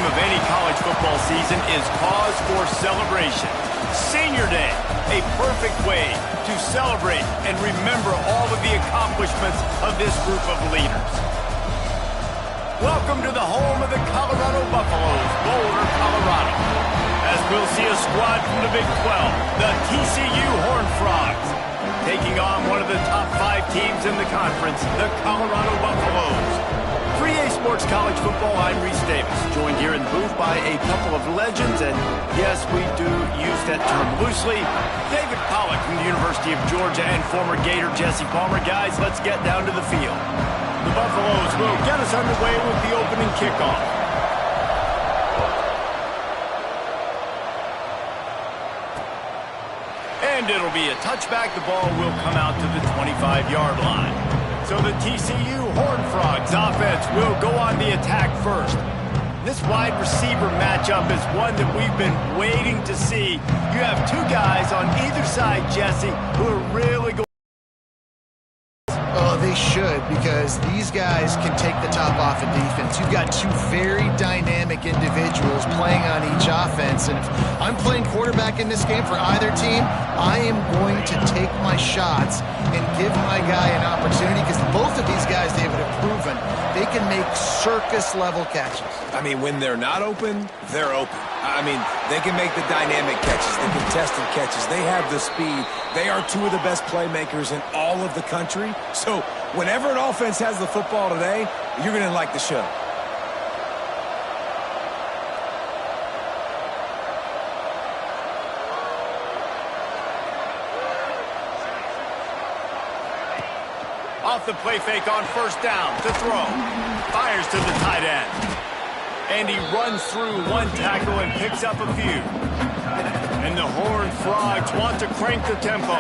of any college football season is cause for celebration. Senior Day, a perfect way to celebrate and remember all of the accomplishments of this group of leaders. Welcome to the home of the Colorado Buffaloes, Boulder, Colorado. As we'll see a squad from the Big 12, the TCU Horned Frogs, taking on one of the top 5 teams in the conference, the Colorado Buffaloes. For EA Sports College Football, I'm Reese Davis, joined here in the booth by a couple of legends, and yes, we do use that term loosely. David Pollack from the University of Georgia and former Gator Jesse Palmer. Guys, let's get down to the field. The Buffaloes will get us underway with the opening kickoff. And it'll be a touchback. The ball will come out to the 25-yard line. So the TCU Horned Frogs offense will go on the attack first. This wide receiver matchup is one that we've been waiting to see. You have two guys on either side, Jesse, who are really going. Oh, they should, because these guys can take the top off of defense. You've got two very dynamic individuals playing on each offense, and if I'm playing quarterback in this game for either team, I am going to take my shots and give my guy an opportunity, because both of these guys, David, have proven they can make circus-level catches. I mean, when they're not open, they're open. I mean, they can make the dynamic catches, the contested catches. They have the speed. They are two of the best playmakers in all of the country. So whenever an offense has the football today, you're going to like the show. Off the play fake on first down to throw. Fires to the tight end. And he runs through one tackle and picks up a few. And the Horned Frogs want to crank the tempo.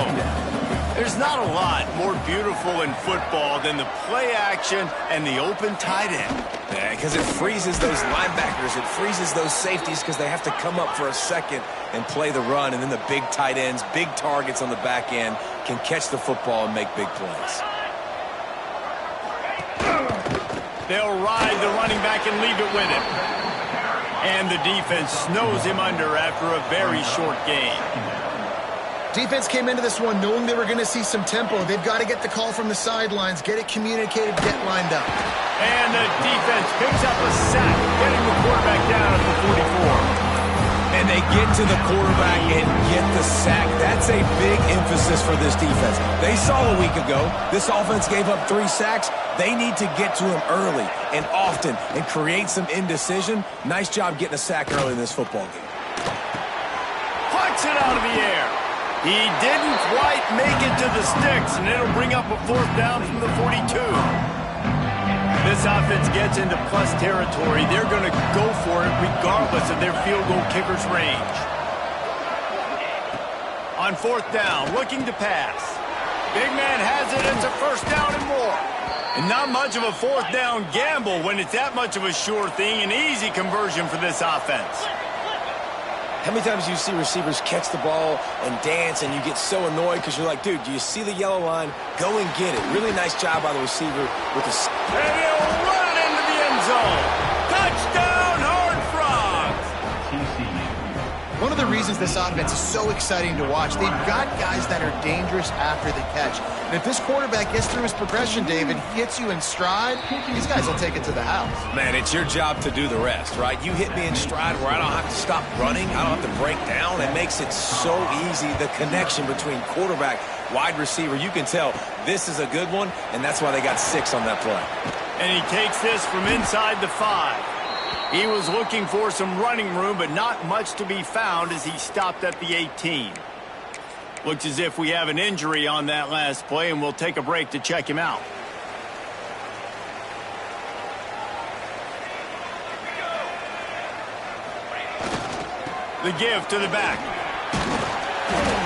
There's not a lot more beautiful in football than the play action and the open tight end. Yeah, because it freezes those linebackers. It freezes those safeties because they have to come up for a second and play the run. And then the big tight ends, big targets on the back end can catch the football and make big plays. They'll ride the running back and leave it with him. And the defense snows him under after a very short gain. Defense came into this one knowing they were going to see some tempo. They've got to get the call from the sidelines, get it communicated, get lined up. And the defense picks up a sack, getting the quarterback down at the 44. And they get to the quarterback and get the sack. That's a big emphasis for this defense. They saw a week ago, this offense gave up 3 sacks. They need to get to him early and often and create some indecision. Nice job getting a sack early in this football game. Puts it out of the air. He didn't quite make it to the sticks, and it'll bring up a 4th down from the 42. This offense gets into plus territory. They're going to go for it regardless of their field goal kicker's range. On 4th down, looking to pass. Big man has it. It's a 1st down and more. And not much of a 4th down gamble when it's that much of a sure thing. An easy conversion for this offense. How many times do you see receivers catch the ball and dance and you get so annoyed because you're like, dude, do you see the yellow line? Go and get it. Really nice job by the receiver with the... And he'll run it into the end zone. Touchdown, Horned Frogs! One of the reasons this offense is so exciting to watch, they've got guys that are dangerous after the catch. And if this quarterback gets through his progression, David, hits you in stride, these guys will take it to the house. Man, it's your job to do the rest, right? You hit me in stride where I don't have to stop running. I don't have to break down. It makes it so easy, the connection between quarterback, wide receiver. You can tell this is a good one, and that's why they got 6 on that play. And he takes this from inside the 5. He was looking for some running room, but not much to be found as he stopped at the 18. Looks as if we have an injury on that last play, and we'll take a break to check him out. The give to the back.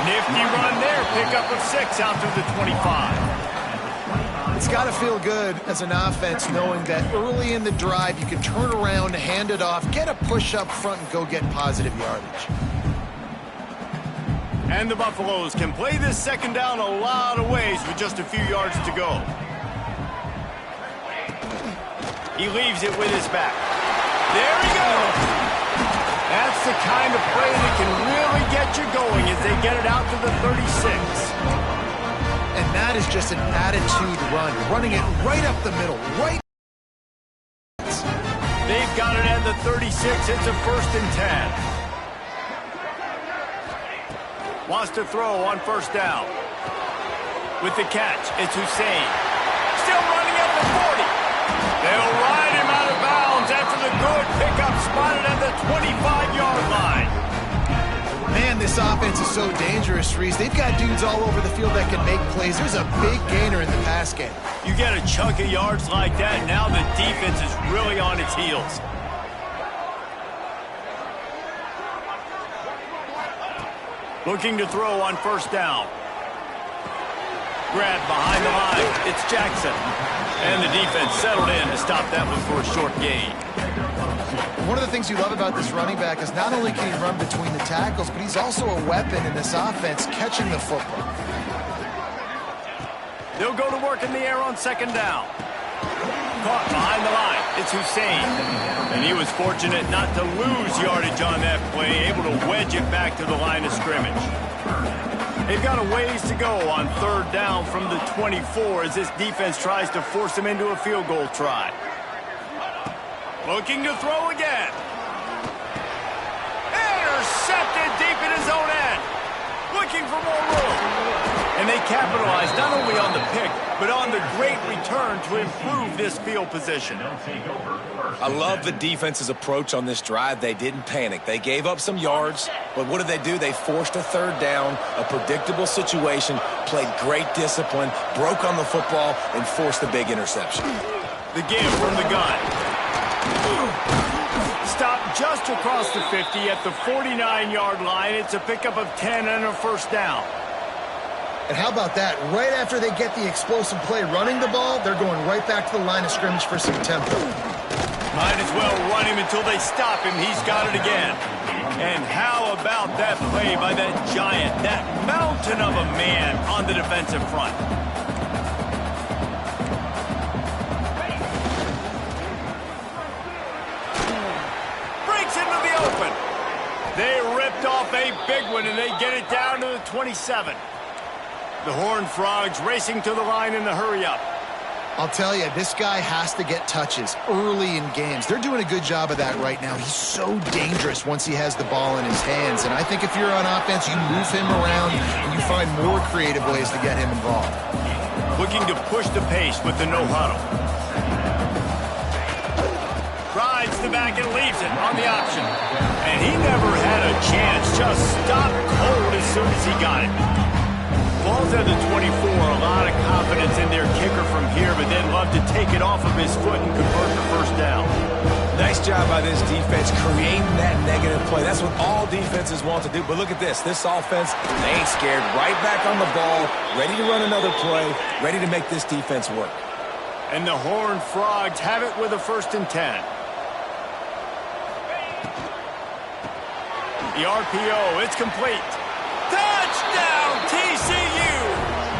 Nifty run there. Pickup of 6 out to the 25. It's got to feel good as an offense knowing that early in the drive you can turn around, hand it off, get a push up front, and go get positive yardage. And the Buffaloes can play this 2nd down a lot of ways with just a few yards to go. He leaves it with his back. There he goes. the kind of play that can really get you going as they get it out to the 36. And that is just an attitude run, running it right up the middle, right. They've got it at the 36. It's a 1st and 10. Wants to throw on 1st down. With the catch, it's Hussein. Still running at the 40. They'll ride him out of bounds after the good pickup spotted at the 25-yard line. Man, this offense is so dangerous, Reese. They've got dudes all over the field that can make plays. There's a big gainer in the pass game. You get a chunk of yards like that, now the defense is really on its heels. Looking to throw on 1st down. Grab behind the line. It's Jackson. And the defense settled in to stop that one for a short gain. One of the things you love about this running back is not only can he run between the tackles, but he's also a weapon in this offense catching the football. They'll go to work in the air on 2nd down. Caught behind the line. It's Hussein. And he was fortunate not to lose yardage on that play, able to wedge it back to the line of scrimmage. They've got a ways to go on 3rd down from the 24 as this defense tries to force them into a field goal try. Looking to throw again. Intercepted deep in his own end. Looking for more room. And they capitalized not only on the pick, but on the great return to improve this field position. I love the defense's approach on this drive. They didn't panic. They gave up some yards, but what did they do? They forced a 3rd down, a predictable situation, played great discipline, broke on the football, and forced a big interception. The give from the gun. Stopped just across the 50 at the 49-yard line. It's a pickup of 10 and a 1st down. And how about that? Right after they get the explosive play running the ball, they're going right back to the line of scrimmage for some tempo. Might as well run him until they stop him. He's got it again. And how about that play by that giant, that mountain of a man on the defensive front? Breaks into the open. They ripped off a big one, and they get it down to the 27. The Horned Frogs racing to the line in the hurry-up. I'll tell you, this guy has to get touches early in games. They're doing a good job of that right now. He's so dangerous once he has the ball in his hands. And I think if you're on offense, you move him around and you find more creative ways to get him involved. Looking to push the pace with the no-huddle. Rides the back and leaves it on the option. And he never had a chance. Just stopped cold as soon as he got it. Ball's at the 24, a lot of confidence in their kicker from here, but then love to take it off of his foot and convert the 1st down. Nice job by this defense creating that negative play. That's what all defenses want to do. But look at this. This offense, they ain't scared. Right back on the ball, ready to run another play, ready to make this defense work. And the Horned Frogs have it with a 1st and 10. The RPO, it's complete. Touchdown, TCU!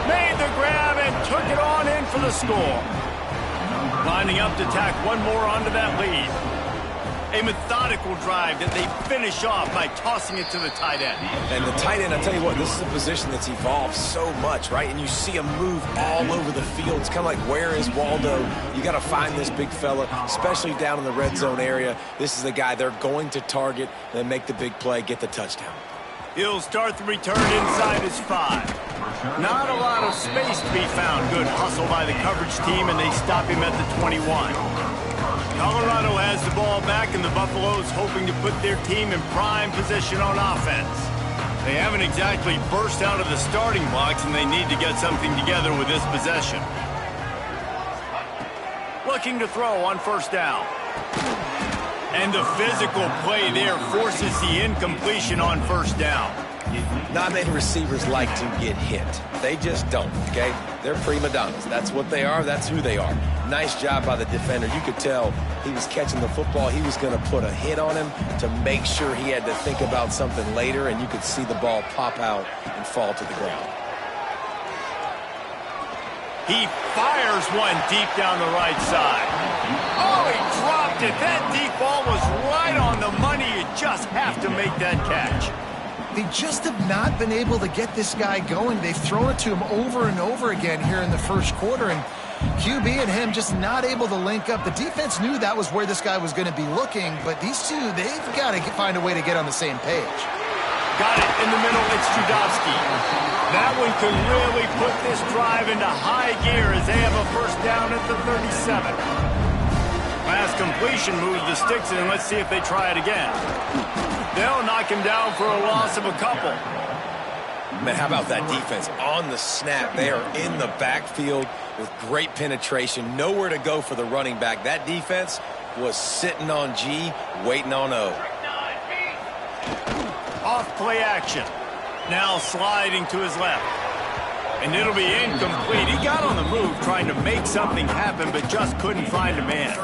Made the grab and took it on in for the score. Lining up to tack one more onto that lead. A methodical drive that they finish off by tossing it to the tight end. And the tight end, I tell you what, this is a position that's evolved so much, right? And you see him move all over the field. It's kind of like, where is Waldo? You got to find this big fella, especially down in the red zone area. This is the guy they're going to target and make the big play, get the touchdown. He'll start the return inside his 5. Not a lot of space to be found. Good hustle by the coverage team, and they stop him at the 21. Colorado has the ball back, and the Buffaloes hoping to put their team in prime position on offense. They haven't exactly burst out of the starting blocks, and they need to get something together with this possession. Looking to throw on 1st down. And the physical play there forces the incompletion on 1st down. Not many receivers like to get hit. They just don't, okay? They're prima donnas. That's what they are. That's who they are. Nice job by the defender. You could tell he was catching the football. He was going to put a hit on him to make sure he had to think about something later, and you could see the ball pop out and fall to the ground. He fires one deep down the right side. Oh, he dropped it. That deep ball was right on the money. You just just have to make that catch. They just have not been able to get this guy going. They've thrown it to him over and over again here in the first quarter, and QB and him just not able to link up. The defense knew that was where this guy was going to be looking, but these two, they've got to find a way to get on the same page. Got it in the middle. It's Judowski. That one could really put this drive into high gear as they have a first down at the 37. Last completion moves the sticks in, and let's see if they try it again. They'll knock him down for a loss of a couple. Man, how about that defense? On the snap, they are in the backfield with great penetration. Nowhere to go for the running back. That defense was sitting on G, waiting on O. Off play action. Now sliding to his left. And it'll be incomplete. He got on the move trying to make something happen, but just couldn't find a man.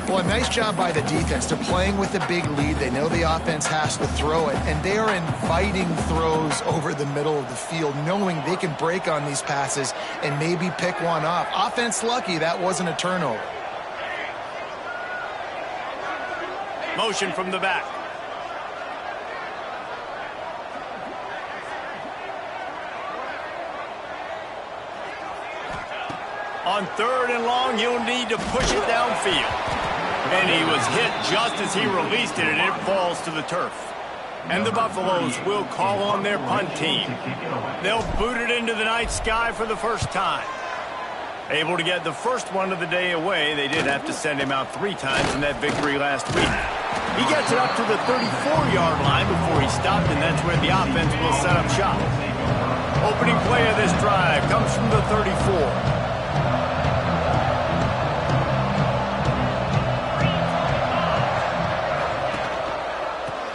Well, a nice job by the defense. They're playing with a big lead. They know the offense has to throw it, and they are inviting throws over the middle of the field, knowing they can break on these passes and maybe pick one off. Offense lucky that wasn't a turnover. Motion from the back. On 3rd and long, he'll need to push it downfield. And he was hit just as he released it, and it falls to the turf. And the Buffaloes will call on their punt team. They'll boot it into the night sky for the first time. Able to get the first one of the day away. They did have to send him out 3 times in that victory last week. He gets it up to the 34-yard line before he stopped, and that's where the offense will set up shop. Opening play of this drive comes from the 34.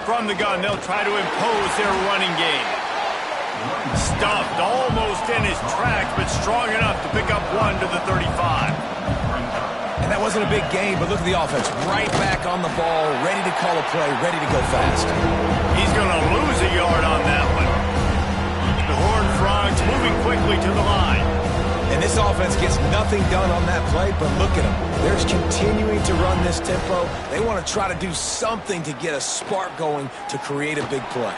From the gun, they'll try to impose their running game. Stuffed almost in his tracks, but strong enough to pick up 1 to the 35. And that wasn't a big gain, but look at the offense. Right back on the ball, ready to call a play, ready to go fast. He's going to lose a yard on that one. The Horned Frogs moving quickly to the line. And this offense gets nothing done on that play, but look at them. They're continuing to run this tempo. They want to try to do something to get a spark going to create a big play.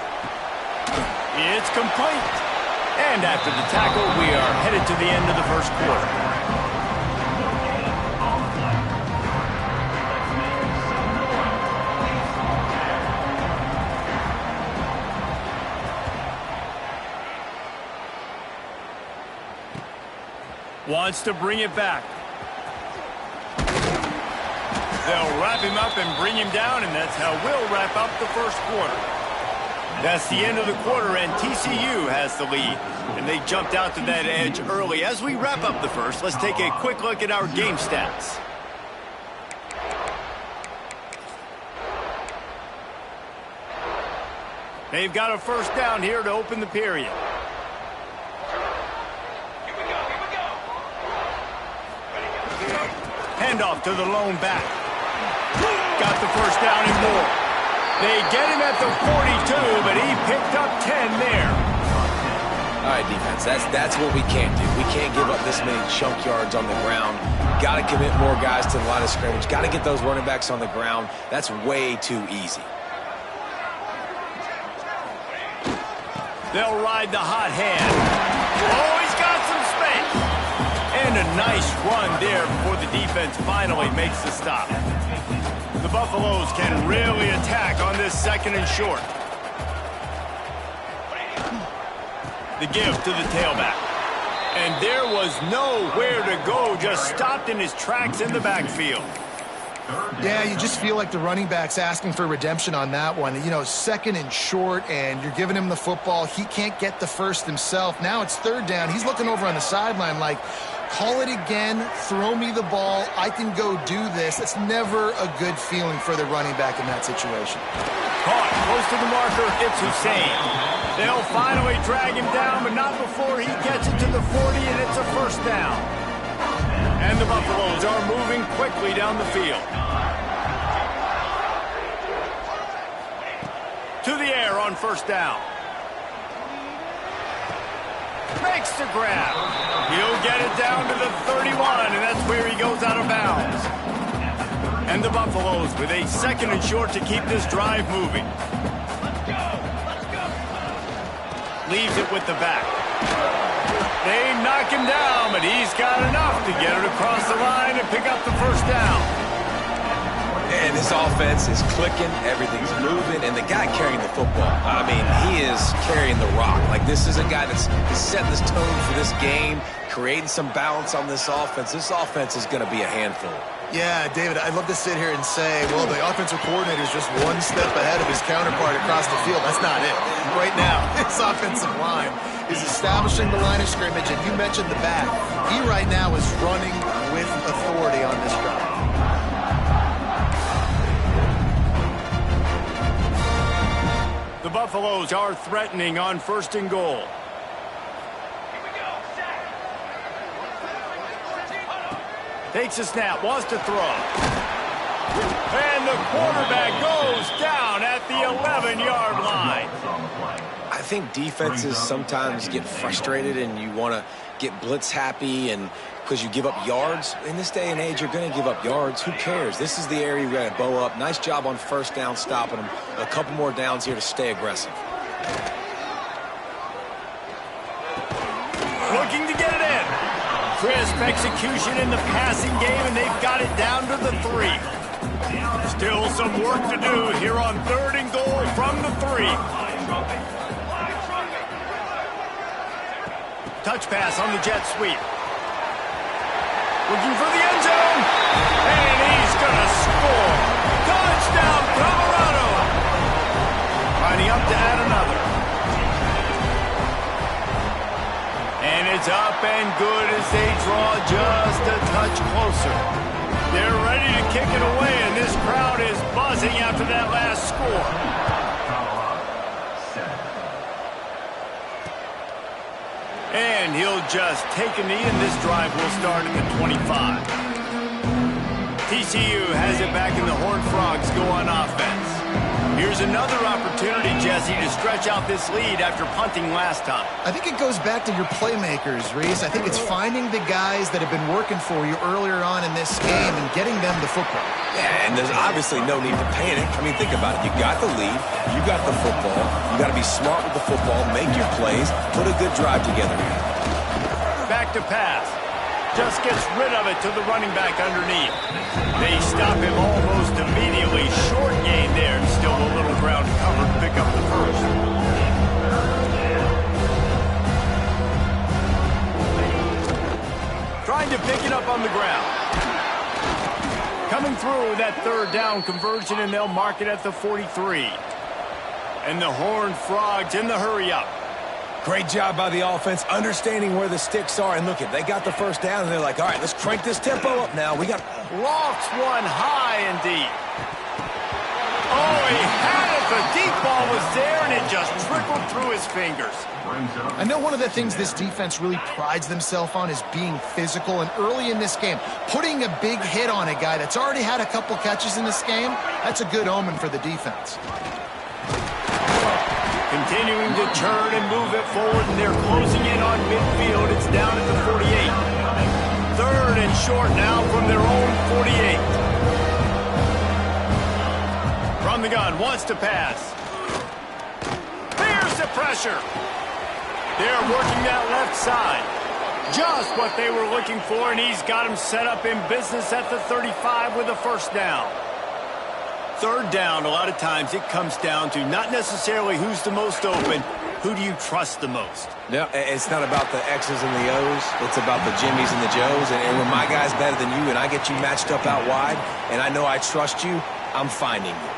It's complete. And after the tackle, we are headed to the end of the first quarter. Wants to bring it back. They'll wrap him up and bring him down, and that's how we'll wrap up the first quarter. That's the end of the quarter, and TCU has the lead, and they jumped out to that edge early. As we wrap up the first, let's take a quick look at our game stats. They've got a first down here to open the period. Handoff to the lone back. Got the first down and more. They get him at the 42, but he picked up 10 there. All right, defense, that's what we can't do. We can't give up this many chunk yards on the ground. Got to commit more guys to the line of scrimmage. Got to get those running backs on the ground. That's way too easy. They'll ride the hot hand. Oh, he's got some space. And a nice run there before the defense finally makes the stop. The Buffaloes can really attack on this 2nd and short. The give to the tailback. And there was nowhere to go, just stopped in his tracks in the backfield. Yeah, you just feel like the running back's asking for redemption on that one. You know, 2nd and short, and you're giving him the football. He can't get the first himself. Now it's 3rd down. He's looking over on the sideline like, call it again, throw me the ball, I can go do this. It's never a good feeling for the running back in that situation. Caught close to the marker, it's Hussein. They'll finally drag him down, but not before he gets it to the 40, and it's a first down. And the Buffaloes are moving quickly down the field. To the air on first down. Makes the grab. He'll get it down to the 31, and that's where he goes out of bounds. And the Buffaloes with a 2nd and short to keep this drive moving. Leaves it with the back. They knock him down, but he's got enough to get it across the line and pick up the first down. And this offense is clicking, everything's moving, and the guy carrying the football, I mean, he is carrying the rock. Like, this is a guy that's setting this tone for this game, creating some balance on this offense. This offense is going to be a handful. Yeah, David, I'd love to sit here and say, well, the offensive coordinator is just one step ahead of his counterpart across the field. That's not it. Right now, his offensive line is establishing the line of scrimmage, and you mentioned the back. He right now is running with authority on this drive. The Buffaloes are threatening on 1st and goal. Takes a snap, wants to throw. And the quarterback goes down at the 11-yard line. I think defenses sometimes get frustrated and you want to get blitz happy and because you give up yards. In this day and age, you're going to give up yards. Who cares? This is the area you got to bow up. Nice job on 1st down, stopping them. A couple more downs here to stay aggressive. Looking to get it in. Crisp execution in the passing game, and they've got it down to the 3. Still some work to do here on 3rd and goal from the 3. Touch pass on the jet sweep. Looking for the end zone. And he's going to score. Touchdown, Colorado. Lining up to add another. And it's up and good as they draw just a touch closer. They're ready to kick it away, and this crowd is buzzing after that last score. And he'll just take a knee, and this drive will start at the 25. TCU has it back, and the Horned Frogs go on offense. Here's another opportunity, Jesse, to stretch out this lead after punting last time. I think it goes back to your playmakers, Reese. I think it's finding the guys that have been working for you earlier on in this game and getting them the football. Yeah, and there's obviously no need to panic. I mean, think about it. You got the lead. You got the football. You got to be smart with the football, make your plays, put a good drive together. Back to pass. Just gets rid of it to the running back underneath. They stop him almost immediately. Short gain there, and still a little ground cover to pick up the first. Trying to pick it up on the ground. Coming through that 3rd down conversion, and they'll mark it at the 43. And the Horned Frogs in the hurry-up. Great job by the offense, understanding where the sticks are. And look, they got the first down, and they're like, all right, let's crank this tempo up now. We got... Lofts one high and deep. Oh, he had it. The deep ball was there, and it just trickled through his fingers. I know one of the things this defense really prides themselves on is being physical, and early in this game, putting a big hit on a guy that's already had a couple catches in this game, that's a good omen for the defense. Continuing to turn and move it forward, and they're closing in on midfield. It's down at the 48. 3rd and short now from their own 48. From the gun, wants to pass. There's the pressure. They're working that left side. Just what they were looking for, and he's got him set up in business at the 35 with a first down. 3rd down, a lot of times it comes down to not necessarily who's the most open, who do you trust the most? No, it's not about the X's and the O's. It's about the Jimmies and the Joes. And when my guy's better than you and I get you matched up out wide and I know I trust you, I'm finding you.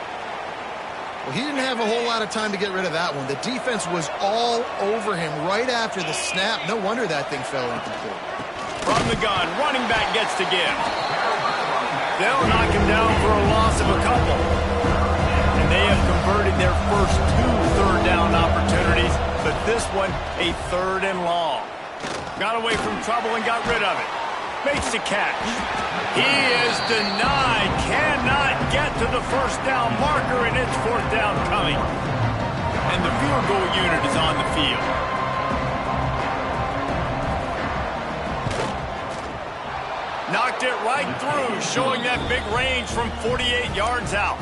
Well, he didn't have a whole lot of time to get rid of that one. The defense was all over him right after the snap. No wonder that thing fell incomplete. From the gun, running back gets to give. They'll knock him down for a loss of a couple. And they have converted their first 2 3rd down opportunities, but this one a 3rd and long. Got away from trouble and got rid of it. Makes the catch. He is denied. Cannot get to the first down marker, and it's 4th down coming. And the field goal unit is on the field. Knocked it right through, showing that big range from 48 yards out.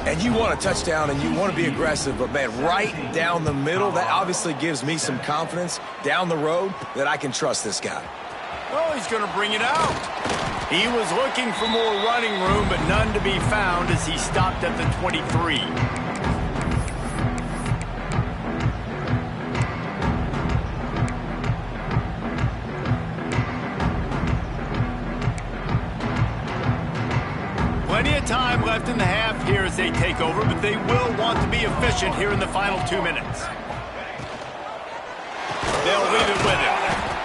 And you want a touchdown and you want to be aggressive, but man, right down the middle, that obviously gives me some confidence down the road that I can trust this guy. Oh, he's going to bring it out. He was looking for more running room, but none to be found as he stopped at the 23. Plenty of time left in the half here as they take over, but they will want to be efficient here in the final 2 minutes. They'll leave it with him.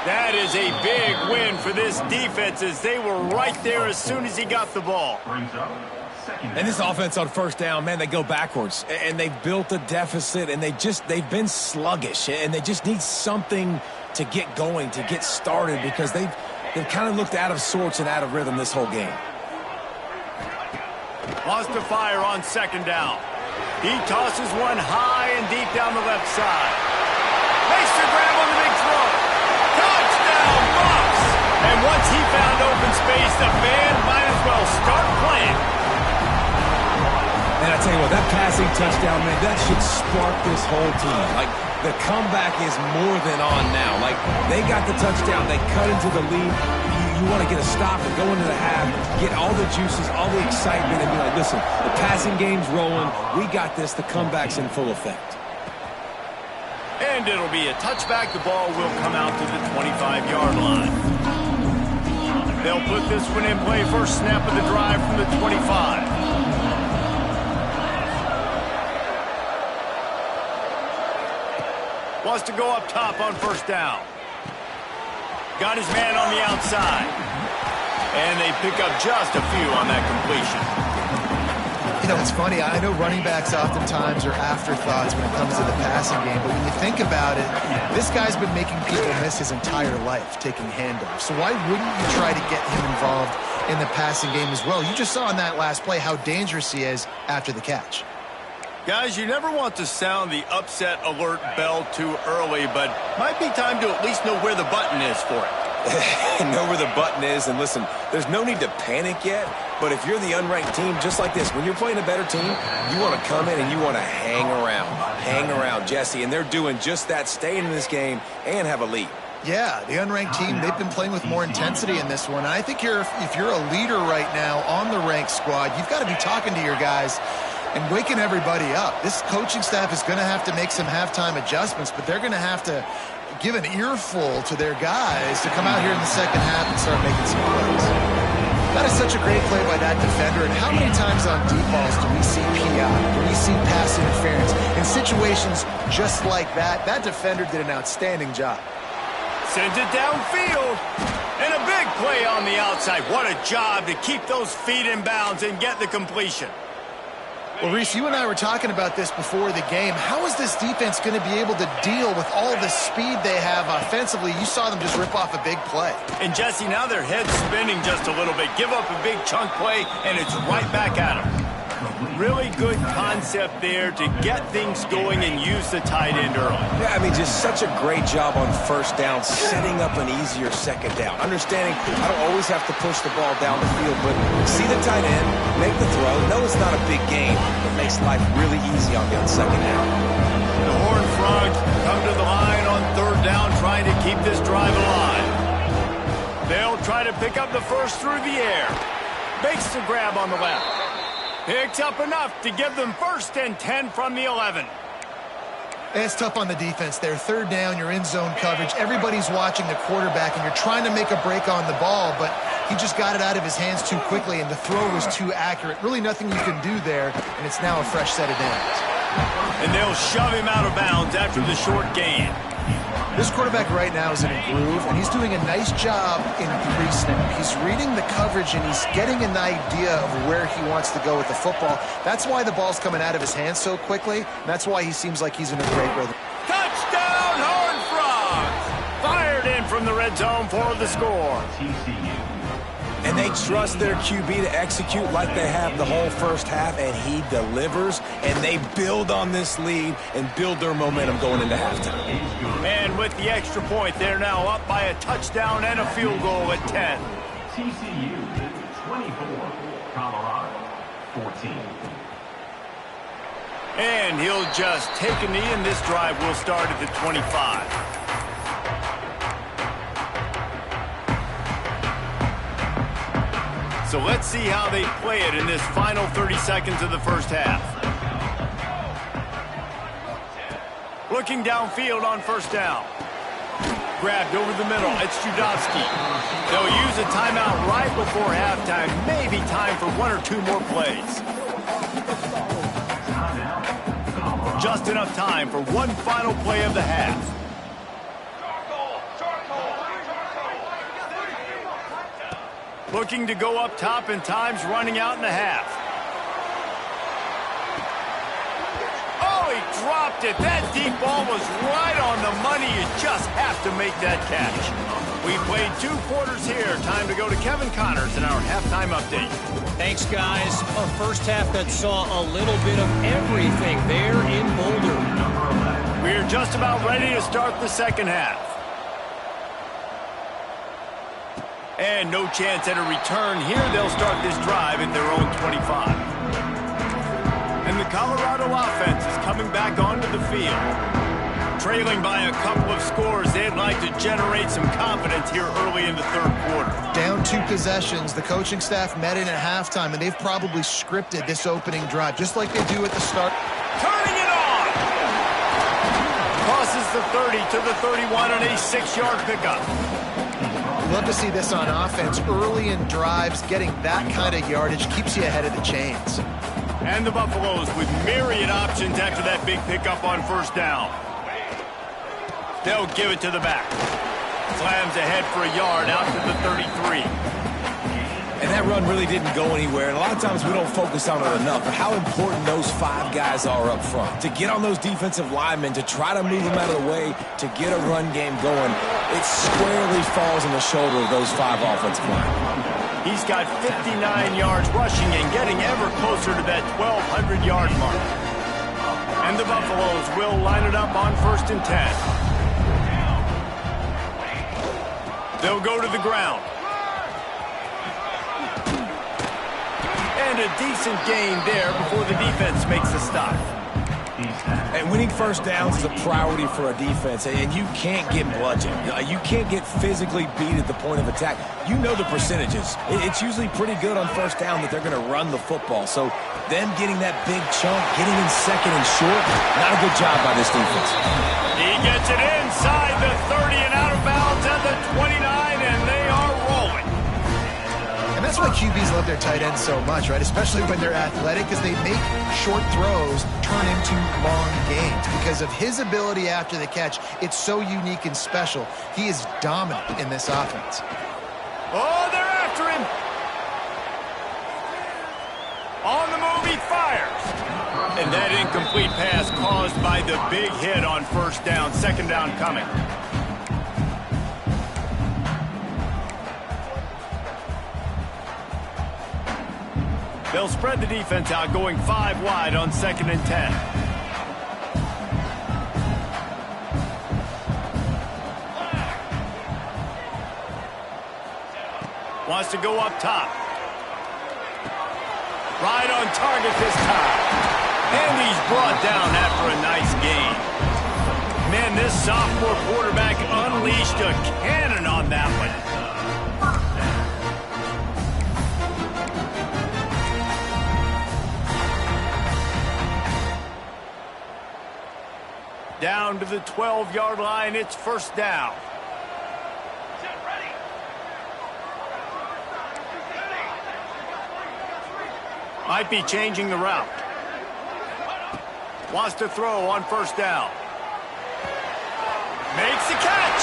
That is a big win for this defense as they were right there as soon as he got the ball. And this offense on first down, man, they go backwards. And they've built a deficit, and they've been sluggish. And they just need something to get going, to get started, because they've kind of looked out of sorts and out of rhythm this whole game. Lost to fire on second down. He tosses one high and deep down the left side. Makes the grab on the big throw. Touchdown, Bucs! And once he found open space, the band might as well start playing. And I tell you what, that passing touchdown, man, that should spark this whole team. Like, the comeback is more than on now. Like, they got the touchdown. They cut into the lead. You want to get a stop and go into the half, get all the juices, all the excitement, and be like, listen, the passing game's rolling. We got this. The comeback's in full effect. And it'll be a touchback. The ball will come out to the 25-yard line. They'll put this one in play first snap of the drive from the 25. Wants to go up top on first down. Got his man on the outside. And they pick up just a few on that completion. You know, it's funny. I know running backs oftentimes are afterthoughts when it comes to the passing game, but when you think about it, this guy's been making people miss his entire life taking handoffs. So why wouldn't you try to get him involved in the passing game as well? You just saw in that last play how dangerous he is after the catch. Guys, you never want to sound the upset alert bell too early, but might be time to at least know where the button is for it. Know where the button is, and listen, there's no need to panic yet, but if you're the unranked team, just like this, when you're playing a better team, you want to come in and you want to hang around, Jesse, and they're doing just that, staying in this game and have a lead. Yeah, the unranked team, they've been playing with more intensity in this one. And I think if you're a leader right now on the ranked squad, you've got to be talking to your guys and waking everybody up. This coaching staff is going to have to make some halftime adjustments, but they're going to have to give an earful to their guys to come out here in the second half and start making some plays. That is such a great play by that defender. And how many times on deep balls do we see PI? Do we see pass interference? In situations just like that, that defender did an outstanding job. Sends it downfield. And a big play on the outside. What a job to keep those feet in bounds and get the completion. Well, Reese, you and I were talking about this before the game. How is this defense going to be able to deal with all the speed they have offensively? You saw them just rip off a big play. And, Jesse, now their head's spinning just a little bit. Give up a big chunk play, and it's right back at them. Really good concept there to get things going and use the tight end early. Yeah, I mean, just such a great job on first down, setting up an easier second down. Understanding I don't always have to push the ball down the field, but see the tight end, make the throw. No, it's not a big game, but makes life really easy on me on second down. The Horned Frogs come to the line on third down, trying to keep this drive alive. They'll try to pick up the first through the air. Makes the grab on the left. Picks up enough to give them first and 10 from the 11. It's tough on the defense there. Third down, you're in zone coverage. Everybody's watching the quarterback, and you're trying to make a break on the ball, but he just got it out of his hands too quickly, and the throw was too accurate. Really nothing you can do there, and it's now a fresh set of downs. And they'll shove him out of bounds after the short gain. This quarterback right now is in a groove, and he's doing a nice job in pre-snap. He's reading the coverage, and he's getting an idea of where he wants to go with the football. That's why the ball's coming out of his hands so quickly, and that's why he seems like he's in a great rhythm. Touchdown, Horned Frogs! Fired in from the red zone for the score. And they trust their QB to execute like they have the whole first half, and he delivers, and they build on this lead and build their momentum going into halftime. And with the extra point, they're now up by a touchdown and a field goal at 10. 14. And he'll just take a knee, and this drive will start at the 25. So let's see how they play it in this final 30 seconds of the first half. Looking downfield on first down. Grabbed over the middle. It's Judowski. They'll use a timeout right before halftime. Maybe time for one or two more plays. Just enough time for one final play of the half. Looking to go up top, and time's running out in the half. Oh, he dropped it. That deep ball was right on the money. You just have to make that catch. We played 2 quarters here. Time to go to Kevin Connors in our halftime update. Thanks, guys. A first half that saw a little bit of everything there in Boulder. We're just about ready to start the second half. And no chance at a return here. They'll start this drive at their own 25. And the Colorado offense is coming back onto the field. Trailing by a couple of scores, they'd like to generate some confidence here early in the third quarter. Down 2 possessions, the coaching staff met in at halftime, and they've probably scripted this opening drive, just like they do at the start. Turning it on! Crosses the 30 to the 31 on a 6-yard pickup. Love to see this on offense. Early in drives, getting that kind of yardage keeps you ahead of the chains. And the Buffaloes with myriad options after that big pickup on first down. They'll give it to the back. Slams ahead for a yard out to the 33. And that run really didn't go anywhere. And a lot of times we don't focus on it enough, but how important those 5 guys are up front. To get on those defensive linemen, to try to move them out of the way, to get a run game going, it squarely falls on the shoulder of those 5 offensive linemen. He's got 59 yards rushing and getting ever closer to that 1,200-yard mark. And the Buffaloes will line it up on 1st and 10. They'll go to the ground. And a decent gain there before the defense makes a stop. And winning first downs is a priority for a defense, and you can't get bludgeoned. You can't get physically beat at the point of attack. You know the percentages. It's usually pretty good on first down that they're going to run the football. So them getting that big chunk, getting in second and short, not a good job by this defense. He gets it inside the 30 and out of bounds at the 29, and they are rolling. And that's why QBs love their tight ends so much, right? Especially when they're athletic, because they make short throws turn into long gains. Because of his ability after the catch, it's so unique and special. He is dominant in this offense. Oh, they're after him. On the move, he fires. And that incomplete pass caused by the big hit on first down. Second down coming. They'll spread the defense out, going 5 wide on 2nd and 10. Wants to go up top. Right on target this time. And he's brought down after a nice gain. Man, this sophomore quarterback unleashed a cannon on that one. Down to the 12-yard line, it's first down. Might be changing the route. Wants to throw on first down. Makes the catch.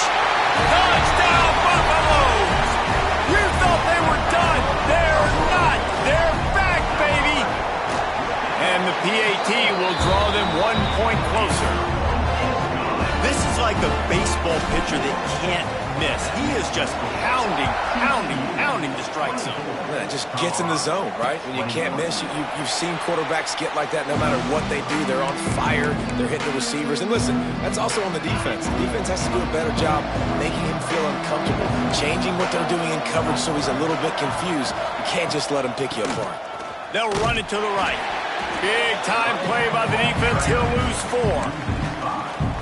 Touchdown, Buffaloes! You thought they were done. They're not. They're back, baby. And the PAT will draw them 1 point closer. This is like a baseball pitcher that can't miss. He is just pounding the strike zone. Yeah, it just gets in the zone, right? When you can't miss, you've seen quarterbacks get like that no matter what they do. They're on fire. They're hitting the receivers. And listen, that's also on the defense. The defense has to do a better job making him feel uncomfortable, changing what they're doing in coverage so he's a little bit confused. You can't just let him pick you apart. They'll run it to the right. Big time play by the defense. He'll lose 4.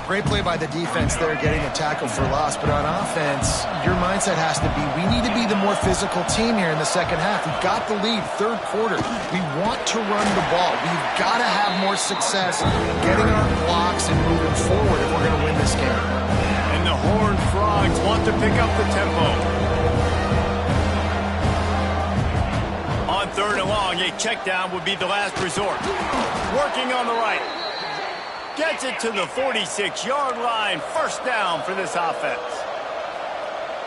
Great play by the defense there, getting the tackle for loss. But on offense, your mindset has to be, we need to be the more physical team here in the second half. We've got the lead, third quarter. We want to run the ball. We've got to have more success getting our blocks and moving forward if we're going to win this game. And the Horned Frogs want to pick up the tempo. On third and long, a check down would be the last resort. Working on the right. Gets it to the 46-yard line. First down for this offense.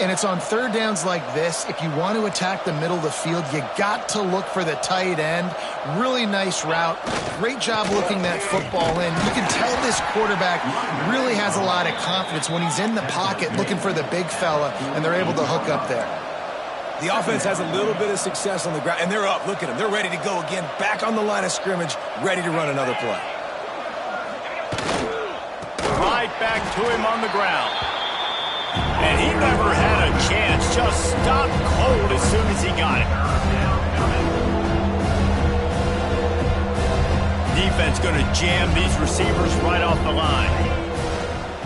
And it's on third downs like this. If you want to attack the middle of the field, you got to look for the tight end. Really nice route. Great job looking that football in. You can tell this quarterback really has a lot of confidence when he's in the pocket looking for the big fella, and they're able to hook up there. The offense has a little bit of success on the ground, and they're up. Look at them. They're ready to go again. Back on the line of scrimmage, ready to run another play. Right back to him on the ground. And he never had a chance. Just stopped cold as soon as he got it. Defense going to jam these receivers right off the line.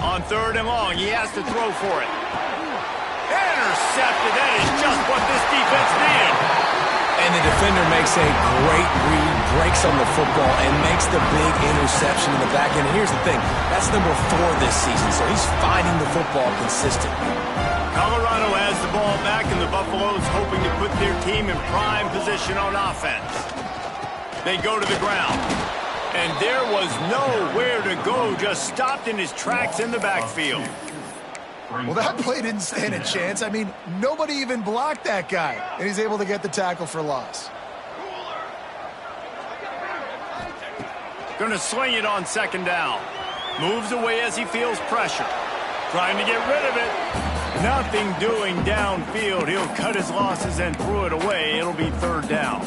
On third and long, he has to throw for it. Intercepted. That is just what this defense needed. And the defender makes a great read, breaks on the football, and makes the big interception in the back end. And here's the thing, that's number 4 this season, so he's finding the football consistently. Colorado has the ball back, and the Buffaloes hoping to put their team in prime position on offense. They go to the ground, and there was nowhere to go, just stopped in his tracks in the backfield. Well, that play didn't stand a chance. I mean, nobody even blocked that guy, and he's able to get the tackle for loss. Going to sling it on second down. Moves away as he feels pressure. Trying to get rid of it. Nothing doing downfield. He'll cut his losses and throw it away. It'll be third down.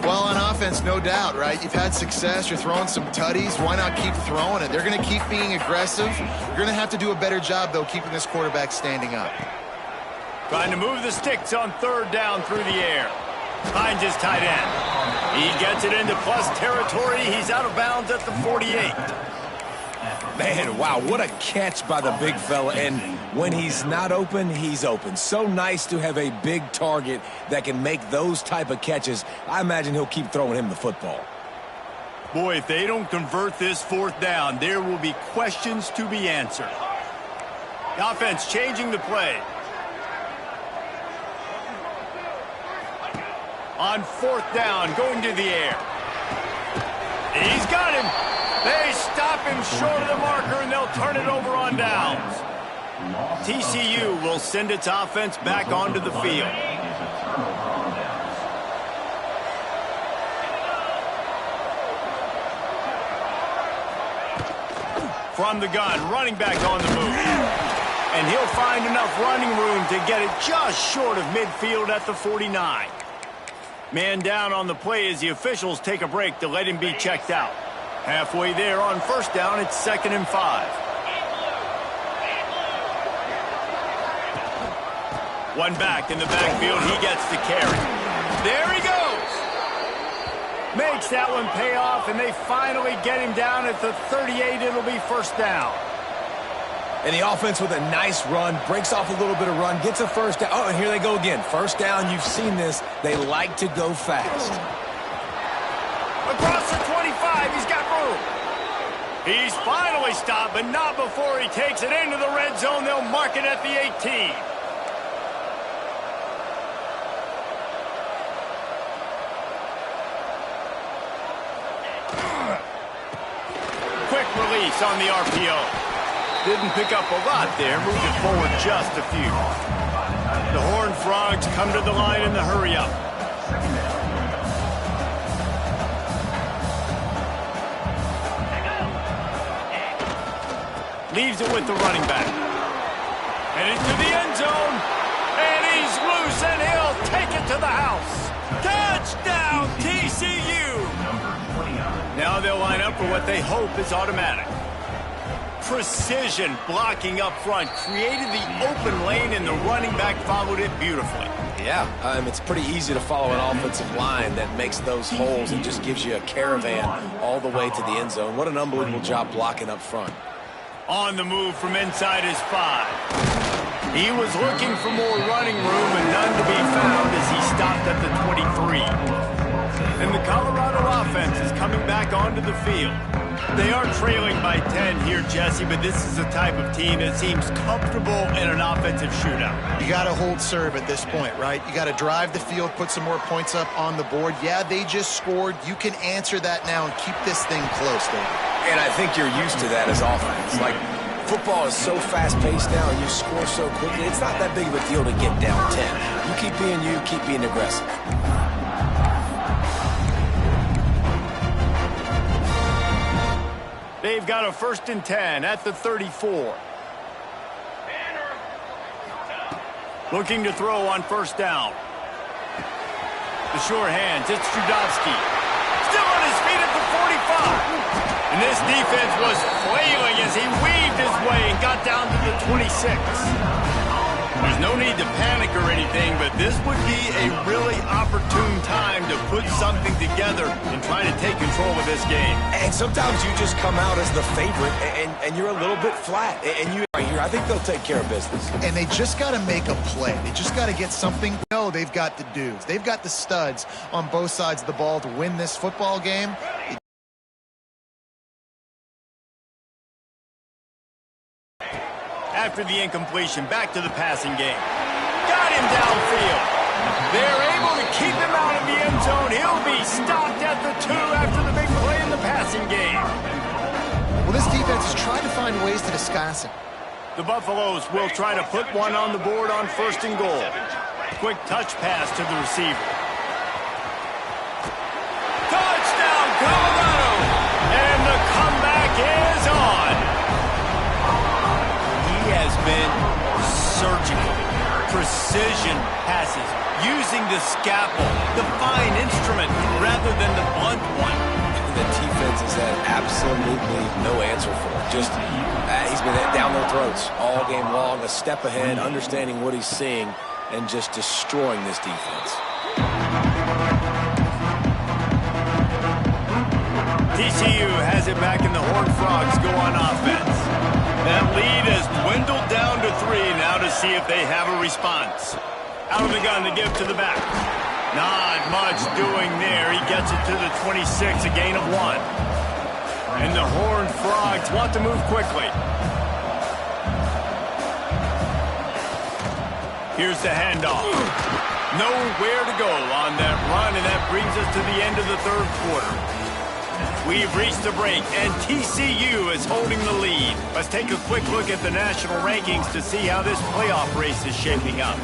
Well, on offense, no doubt, right? You've had success. You're throwing some tutties. Why not keep throwing it? They're going to keep being aggressive. You're going to have to do a better job, though, keeping this quarterback standing up. Trying to move the sticks on third down through the air. Finds his tight end. He gets it into plus territory. He's out of bounds at the 48. Man, wow, what a catch by the big fella. And when he's not open, he's open. So nice to have a big target that can make those type of catches. I imagine he'll keep throwing him the football. Boy, if they don't convert this fourth down, there will be questions to be answered. The offense changing the play. On fourth down, going to the air. He's got him. They stop him short of the marker, and they'll turn it over on downs. TCU will send its offense back onto the field. From the gun, running back on the move. And he'll find enough running room to get it just short of midfield at the 49. Man down on the play as the officials take a break to let him be checked out. Halfway there on first down, it's 2nd and 5. One back in the backfield, he gets the carry. There he goes. Makes that one pay off, and they finally get him down at the 38. It'll be first down. And the offense with a nice run, breaks off a little bit of run, gets a first down. Oh, and here they go again. First down, you've seen this. They like to go fast. Across the 25, he's got room. He's finally stopped, but not before he takes it into the red zone. They'll mark it at the 18. Quick release on the RPO. Didn't pick up a lot there, moved it forward just a few. The Horned Frogs come to the line in the hurry-up. Leaves it with the running back. And into the end zone. And he's loose, and he'll take it to the house. Touchdown, TCU! Now they'll line up for what they hope is automatic. precision blocking up front, created the open lane, and the running back followed it beautifully. Yeah, it's pretty easy to follow an offensive line that makes those holes and just gives you a caravan all the way to the end zone. What an unbelievable job blocking up front. On the move from inside his 5. He was looking for more running room and none to be found as he stopped at the 23. And the Colorado offense is coming back onto the field. They are trailing by 10 here, Jesse, but this is the type of team that seems comfortable in an offensive shootout. You got to hold serve at this point, right? You got to drive the field, put some more points up on the board. Yeah, they just scored. You can answer that now and keep this thing close, though. And I think you're used to that as offense. Like, football is so fast-paced now and you score so quickly, it's not that big of a deal to get down 10. You keep being aggressive. They've got a 1st and 10 at the 34. Looking to throw on 1st down. The sure hands, it's Trudovsky. Still on his feet at the 45. And this defense was flailing as he weaved his way and got down to the 26. There's no need to panic or anything, but this would be a really opportune time to put something together and try to take control of this game. And sometimes you just come out as the favorite and you're a little bit flat. And you right here, I think they'll take care of business. And they just got to make a play. They just got to get something. No, they've got the dudes. They've got the studs on both sides of the ball to win this football game. After the incompletion, back to the passing game. Got him downfield. They're able to keep him out of the end zone. He'll be stopped at the 2 after the big play in the passing game. Well, this defense is trying to find ways to disguise him. The Buffaloes will try to put one on the board on 1st and goal. Quick touch pass to the receiver. Touchdown, Colorado! And the comeback is on. He has been surgical. Precision passes, using the scalpel, the fine instrument, rather than the blunt one. The defense has had absolutely no answer for it. Just, he's been down their throats all game long, a step ahead, understanding what he's seeing, and just destroying this defense. TCU has it back, and the Horned Frogs go on offense. That lead has dwindled down to 3 now to see if they have a response. Out of the gun to give to the back. Not much doing there. He gets it to the 26, a gain of 1. And the Horned Frogs want to move quickly. Here's the handoff. Nowhere to go on that run, and that brings us to the end of the 3rd quarter. We've reached the break, and TCU is holding the lead. Let's take a quick look at the national rankings to see how this playoff race is shaping up.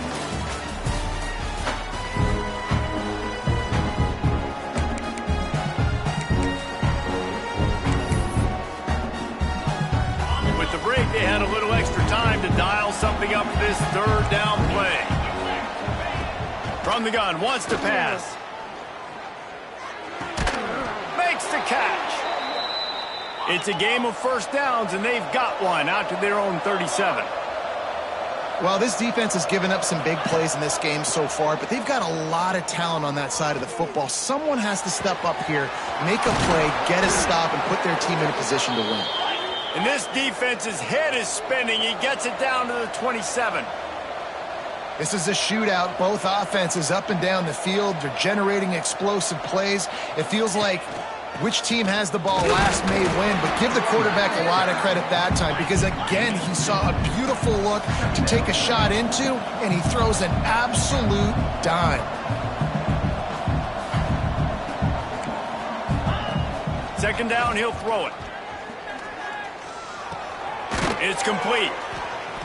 With the break, they had a little extra time to dial something up for this 3rd down play. From the gun, wants to pass. To catch. It's a game of 1st downs, and they've got one out to their own 37. Well, this defense has given up some big plays in this game so far, but they've got a lot of talent on that side of the football. Someone has to step up here, make a play, get a stop, and put their team in a position to win. And this defense's head is spinning. He gets it down to the 27. This is a shootout. Both offenses up and down the field. They're generating explosive plays. It feels like which team has the ball last may win, but give the quarterback a lot of credit that time because, again, he saw a beautiful look to take a shot into, and he throws an absolute dime. Second down, he'll throw it. It's complete.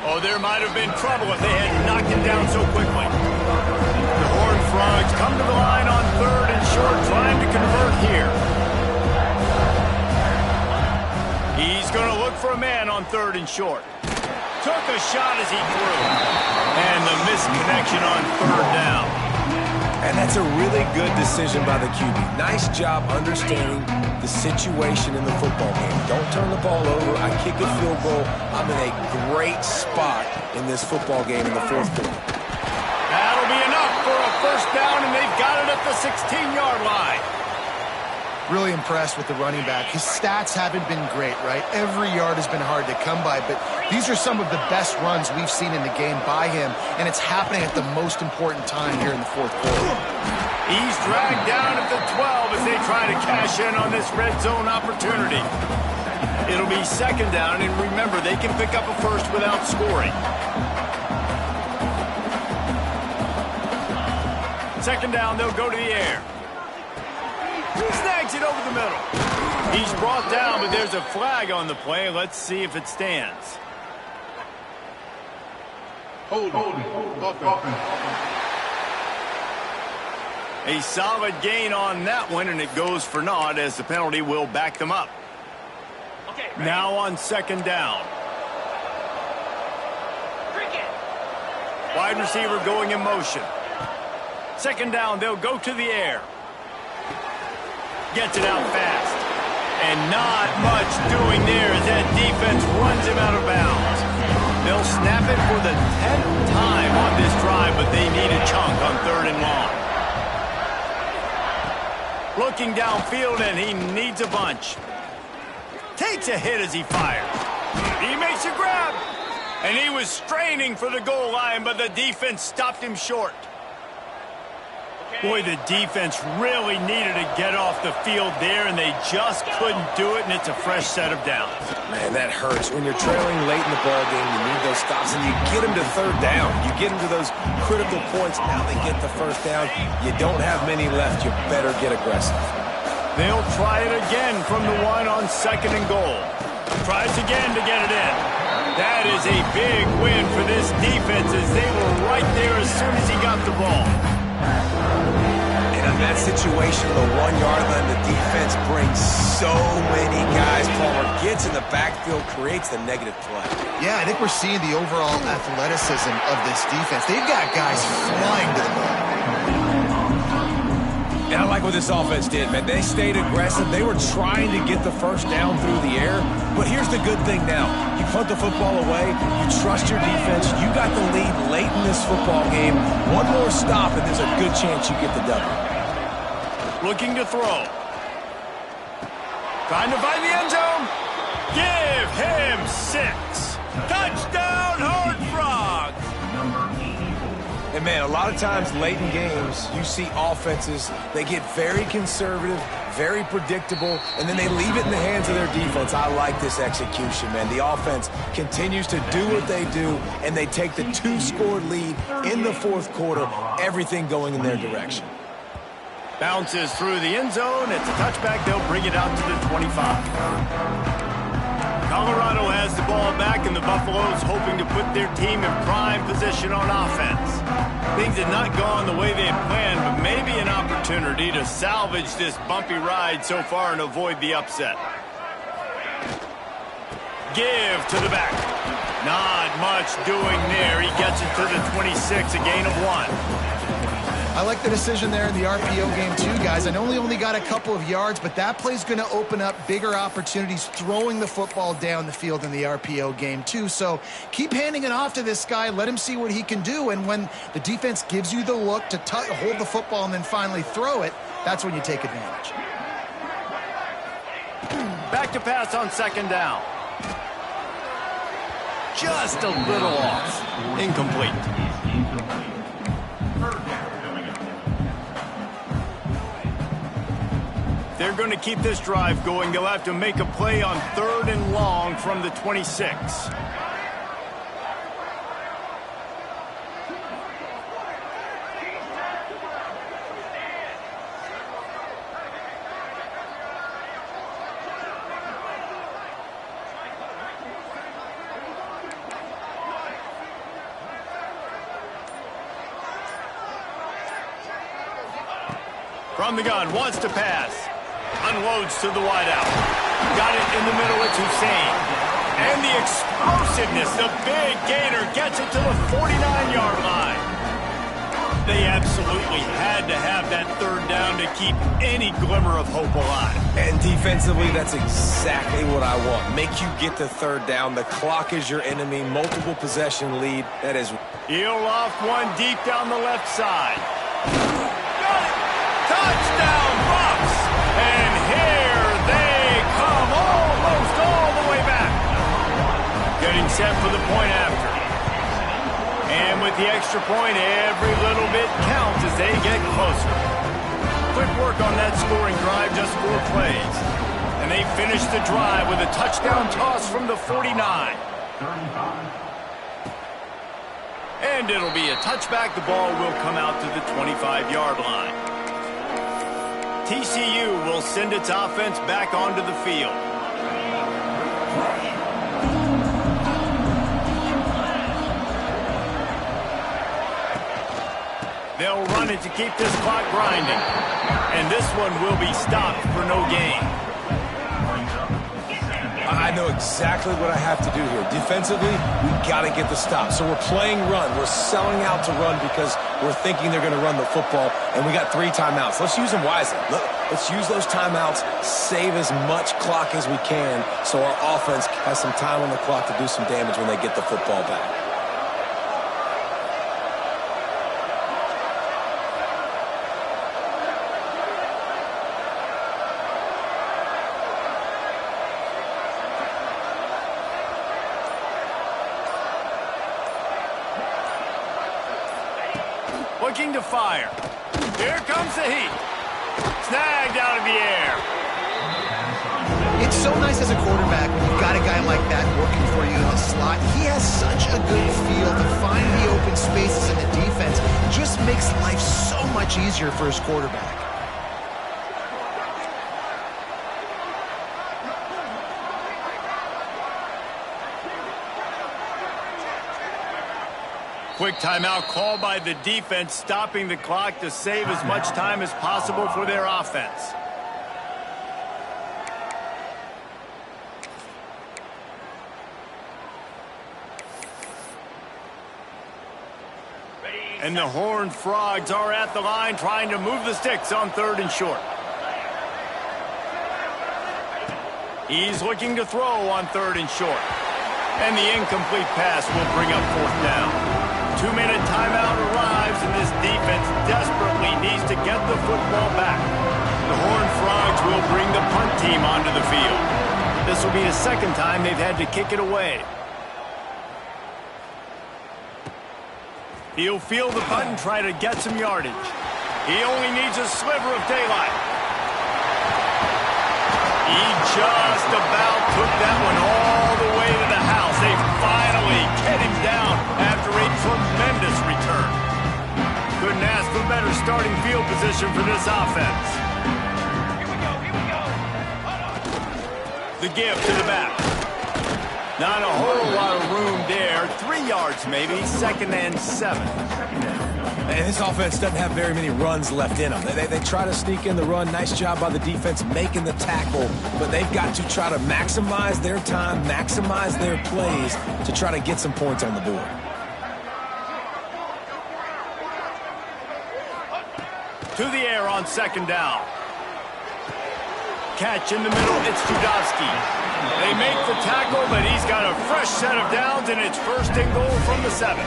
Oh, there might have been trouble if they had knocked it down so quickly. The Horned Frogs come to the line on 3rd and short, trying to convert here. He's going to look for a man on 3rd and short. Took a shot as he threw. And the misconnection on 3rd down. And that's a really good decision by the QB. Nice job understanding the situation in the football game. Don't turn the ball over. I kick a field goal. I'm in a great spot in this football game in the fourth quarter. That'll be enough for a first down, and they've got it at the 16-yard line. Really impressed with the running back. His stats haven't been great, right? Every yard has been hard to come by, but these are some of the best runs we've seen in the game by him, and it's happening at the most important time here in the fourth quarter. He's dragged down at the 12 as they try to cash in on this red zone opportunity. It'll be second down, and remember, they can pick up a first without scoring. Second down, they'll go to the air. Snags it over the middle. He's brought down, but there's a flag on the play. Let's see if it stands. Hold. A solid gain on that one, and it goes for naught as the penalty will back them up. Now on second down. Wide receiver going in motion. Second down, they'll go to the air. Gets it out fast. And not much doing there as that defense runs him out of bounds. They'll snap it for the 10th time on this drive, but they need a chunk on third and long. Looking downfield, and he needs a bunch. Takes a hit as he fires. He makes a grab. And he was straining for the goal line, but the defense stopped him short. Boy, the defense really needed to get off the field there, and they just couldn't do it, and it's a fresh set of downs. Man, that hurts. When you're trailing late in the ball game, you need those stops, and you get them to third down. You get them to those critical points. Now they get the first down. You don't have many left. You better get aggressive. They'll try it again from the one on second and goal. Tries again to get it in. That is a big win for this defense as they were right there as soon as he got the ball. And in that situation, the 1 yard line, the defense brings so many guys. Palmer gets in the backfield, creates the negative play. Yeah, I think we're seeing the overall athleticism of this defense. They've got guys flying to the ball. And I like what this offense did, man. They stayed aggressive. They were trying to get the first down through the air. But here's the good thing now. You punt the football away. You trust your defense. You got the lead late in this football game. One more stop, and there's a good chance you get the W. Looking to throw. Trying to find the end zone. Give him 6. Touchdown, Horned Frogs. And, man, a lot of times late in games, you see offenses, they get very conservative, very predictable, and then they leave it in the hands of their defense. I like this execution, man. The offense continues to do what they do, and they take the 2-score lead in the fourth quarter, everything going in their direction. Bounces through the end zone. It's a touchback. They'll bring it out to the 25. Colorado has the ball back, and the Buffaloes hoping to put their team in prime position on offense. Things had not gone the way they had planned, but maybe an opportunity to salvage this bumpy ride so far and avoid the upset. Give to the back. Not much doing there. He gets it to the 26, a gain of 1. I like the decision there in the RPO game too, guys. I know he only got a couple of yards, but that play's going to open up bigger opportunities throwing the football down the field in the RPO game too. So keep handing it off to this guy. Let him see what he can do. And when the defense gives you the look to hold the football and then finally throw it, that's when you take advantage. Back to pass on second down. Just a little off. Incomplete. They're going to keep this drive going. They'll have to make a play on third and long from the 26. From the gun, wants to pass. Unloads to the wideout. Got it in the middle, it's Hussein. And the explosiveness, the big gainer gets it to the 49-yard line. They absolutely had to have that third down to keep any glimmer of hope alive. And defensively, that's exactly what I want. Make you get the third down. The clock is your enemy. Multiple possession lead. That is... He'll loft one deep down the left side. Got it! Touchdown, Bucs! And here they come, almost all the way back. Getting set for the point after. And with the extra point, every little bit counts as they get closer. Quick work on that scoring drive, just 4 plays. And they finish the drive with a touchdown toss from the 49. And it'll be a touchback. The ball will come out to the 25-yard line. TCU will send its offense back onto the field. They'll run it to keep this clock grinding. And this one will be stopped for no gain. I know exactly what I have to do here. Defensively, we got to get the stop. So we're playing run. We're selling out to run because we're thinking they're going to run the football, and we got 3 timeouts. Let's use them wisely. Let's use those timeouts, save as much clock as we can so our offense has some time on the clock to do some damage when they get the football back. Looking to fire. Here comes the heat. Snagged out of the air. It's so nice as a quarterback when you've got a guy like that working for you in the slot. He has such a good feel to find the open spaces in the defense. Just makes life so much easier for his quarterback. Quick timeout called by the defense, stopping the clock to save as much time as possible for their offense. And the Horned Frogs are at the line trying to move the sticks on 3rd and short. He's looking to throw on 3rd and short. And the incomplete pass will bring up 4th down. 2-minute timeout arrives, and this defense desperately needs to get the football back. The Horned Frogs will bring the punt team onto the field. This will be the 2nd time they've had to kick it away. He'll field the punt and try to get some yardage. He only needs a sliver of daylight. He just about took that one all the way to the house. They finally get him down after a tremendous return. Couldn't ask for better starting field position for this offense. The give to the back. Not a whole lot of room there. 3 yards maybe, 2nd and 7. And this offense doesn't have very many runs left in them. They try to sneak in the run. Nice job by the defense making the tackle. But they've got to try to maximize their time, maximize their plays to try to get some points on the board. To the air on 2nd down. Catch in the middle, it's Judowski. They make the tackle, but he's got a fresh set of downs, and it's 1st and goal from the 7.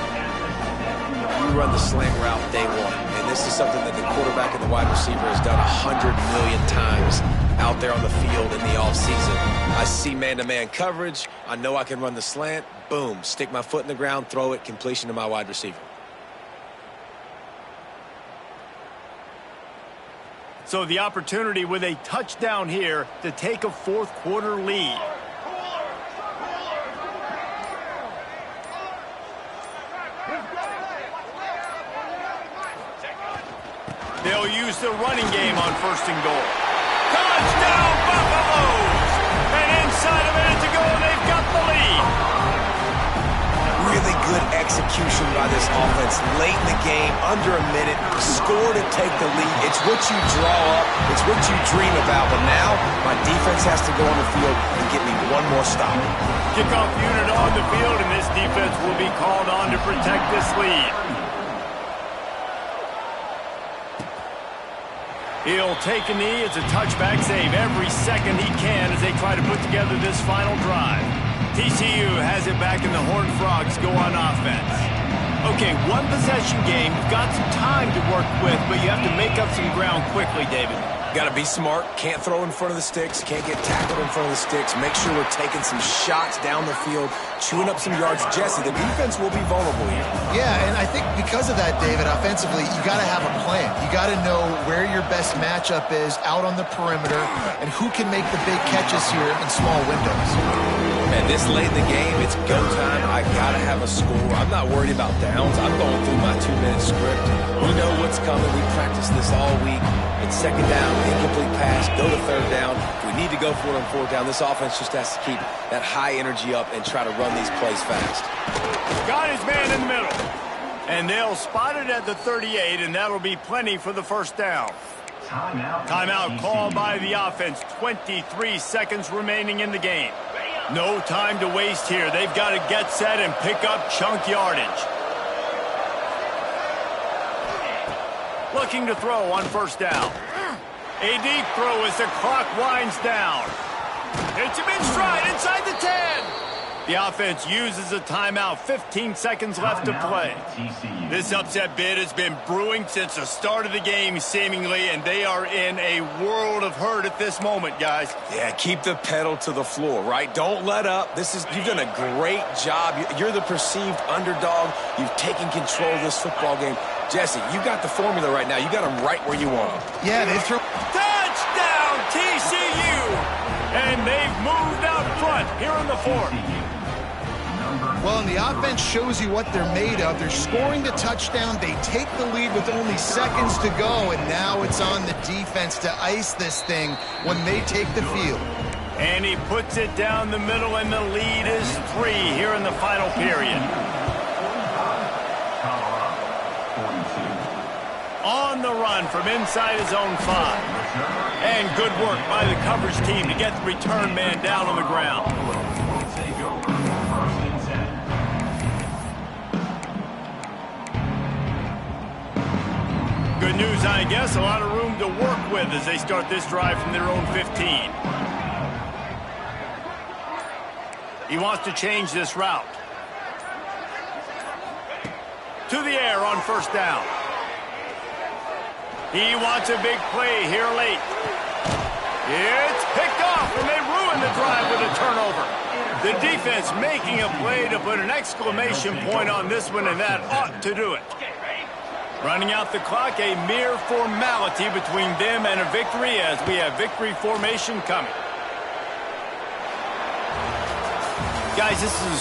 You run the slant route day 1, and this is something that the quarterback and the wide receiver has done 100 million times out there on the field in the offseason. I see man-to-man coverage. I know I can run the slant. Boom, stick my foot in the ground, throw it, completion to my wide receiver. So the opportunity with a touchdown here to take a 4th quarter lead. They'll use the running game on 1st and goal. Touchdown, Buffaloes! And inside a minute to go, they've got the lead. Really good execution by this offense. Late in the game, under a minute, score to take the lead. It's what you draw up. It's what you dream about. But now, my defense has to go on the field and get me one more stop. Kickoff unit on the field, and this defense will be called on to protect this lead. He'll take a knee. It's a touchback save every second he can as they try to put together this final drive. TCU has it back and the Horned Frogs go on offense. Okay, one possession game. You've got some time to work with, but you have to make up some ground quickly, David. Got to be smart. Can't throw in front of the sticks. Can't get tackled in front of the sticks. Make sure we're taking some shots down the field, chewing up some yards. Jesse, the defense will be vulnerable here. Yeah, and I think because of that, David, offensively, you got to have a plan. You got to know where your best matchup is out on the perimeter and who can make the big catches here in small windows. And this late in the game, it's go time. I got to have a score. I'm not worried about downs. I'm going through my 2-minute script. We know what's coming. We practiced this all week. It's second down, incomplete pass, go to third down. We need to go for it on fourth down. This offense just has to keep that high energy up and try to run these plays fast. Got his man in the middle. And they'll spot it at the 38, and that'll be plenty for the first down. Timeout called by the offense. 23 seconds remaining in the game. No time to waste here. They've got to get set and pick up chunk yardage. Looking to throw on first down. A deep throw as the clock winds down. Hits him in stride inside the 10. The offense uses a timeout. 15 seconds left to play. This upset bid has been brewing since the start of the game, seemingly, and they are in a world of hurt at this moment, guys. Yeah, keep the pedal to the floor, right? Don't let up. You've done a great job. You're the perceived underdog. You've taken control of this football game. Jesse, you got the formula right now. You got them right where you want them. Yeah, they've thrown... Touchdown, TCU! And they've moved out front here in the fourth. Well, and the offense shows you what they're made of. They're scoring the touchdown. They take the lead with only seconds to go, and now it's on the defense to ice this thing when they take the field. And he puts it down the middle, and the lead is 3 here in the final period. On the run from inside his own 5. And good work by the coverage team to get the return man down on the ground. Good news, I guess. A lot of room to work with as they start this drive from their own 15. He wants to change this route. To the air on first down. He wants a big play here late. It's picked off, and they ruin the drive with a turnover. The defense making a play to put an exclamation point on this one, and that ought to do it. Running out the clock, a mere formality between them and a victory as we have victory formation coming. Guys, this is